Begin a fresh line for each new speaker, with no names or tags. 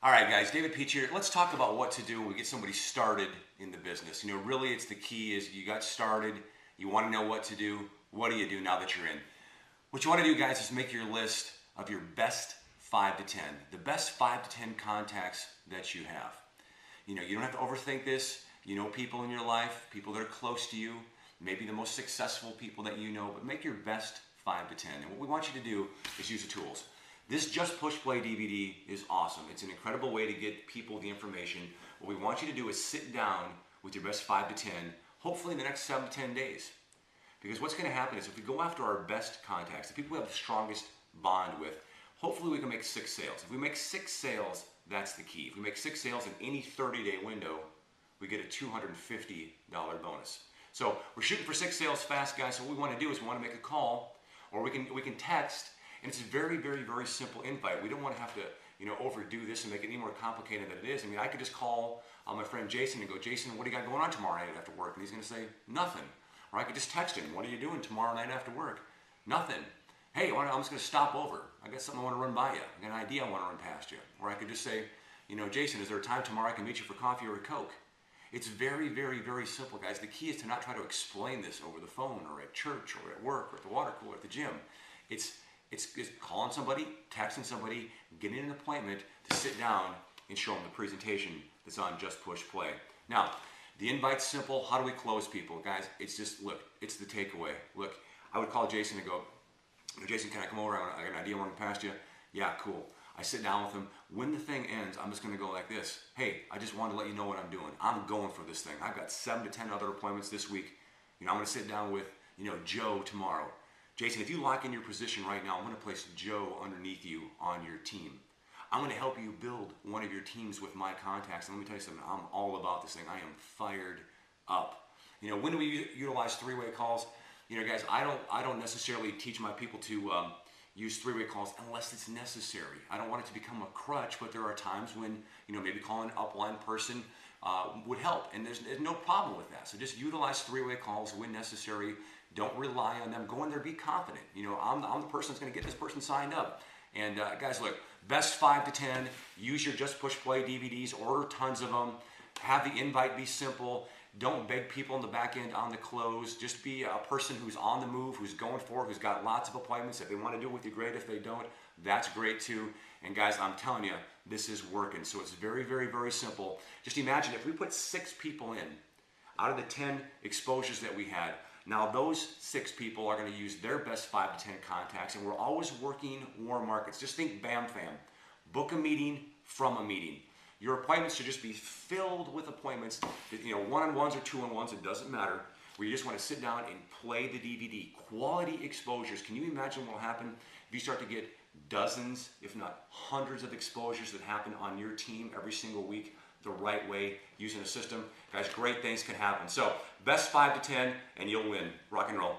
All right, guys, David Pietsch here. Let's talk about what to do when we get somebody started in the business. Really, it's the key is you got started, you want to know what to do. What do you do now that you're in? What you want to do, guys, is make your list of your best 5 to 10, the best 5 to 10 contacts that you have. You don't have to overthink this. You know people in your life, people that are close to you, maybe the most successful people that you know, but make your best 5 to 10. And what we want you to do is use the tools. This Just Push Play DVD is awesome. It's an incredible way to get people the information. What we want you to do is sit down with your best 5 to 10, hopefully in the next 7 to 10 days. Because what's going to happen is if we go after our best contacts, the people we have the strongest bond with, hopefully we can make 6 sales. If we make 6 sales, that's the key. If we make 6 sales in any 30-day window, we get a $250 bonus. So we're shooting for 6 sales fast, guys. So what we want to do is we want to make a call, or we can text. And it's a very, very, very simple invite. We don't want to have to, overdo this and make it any more complicated than it is. I could just call my friend Jason and go, Jason, what do you got going on tomorrow night after work? And he's going to say, nothing. Or I could just text him, what are you doing tomorrow night after work? Nothing. Hey, I'm just going to stop over. I got something I want to run by you. I got an idea I want to run past you. Or I could just say, Jason, is there a time tomorrow I can meet you for coffee or a Coke? It's very, very, very simple, guys. The key is to not try to explain this over the phone or at church or at work or at the water cooler or at the gym. It's calling somebody, texting somebody, getting an appointment to sit down and show them the presentation that's on Just Push Play. Now, the invite's simple. How do we close people? Guys, it's just, look, it's the takeaway. Look, I would call Jason and go, Jason, can I come over? I got an idea running past you. Yeah, cool. I sit down with him. When the thing ends, I'm just going to go like this. Hey, I just wanted to let you know what I'm doing. I'm going for this thing. I've got 7 to 10 other appointments this week. I'm going to sit down with, Joe tomorrow. Jason, if you lock in your position right now, I'm going to place Joe underneath you on your team. I'm going to help you build one of your teams with my contacts. And let me tell you something, I'm all about this thing. I am fired up. When do we utilize 3-way calls? Guys, I don't necessarily teach my people to use 3-way calls unless it's necessary. I don't want it to become a crutch, but there are times when, maybe calling an upline person would help. And there's no problem with that. So just utilize 3-way calls when necessary. Don't rely on them. Go in there, be confident. I'm the person that's going to get this person signed up. And guys, look, best 5 to 10, use your Just Push Play DVDs, order tons of them, have the invite be simple. Don't beg people in the back end on the close. Just be a person who's on the move, who's going for it, who's got lots of appointments. If they want to do it with you, great. If they don't, that's great too. And guys, I'm telling you, this is working. So it's very, very, very simple. Just imagine if we put 6 people in out of the 10 exposures that we had. Now those 6 people are going to use their best 5 to 10 contacts, and we're always working warm markets. Just think bam fam. Book a meeting from a meeting. Your appointments should just be filled with appointments, one-on-ones or two-on-ones, it doesn't matter, where you just want to sit down and play the DVD. Quality exposures. Can you imagine what will happen if you start to get dozens, if not hundreds of exposures that happen on your team every single week the right way using a system? Guys, great things can happen. So, best 5 to 10 and you'll win. Rock and roll.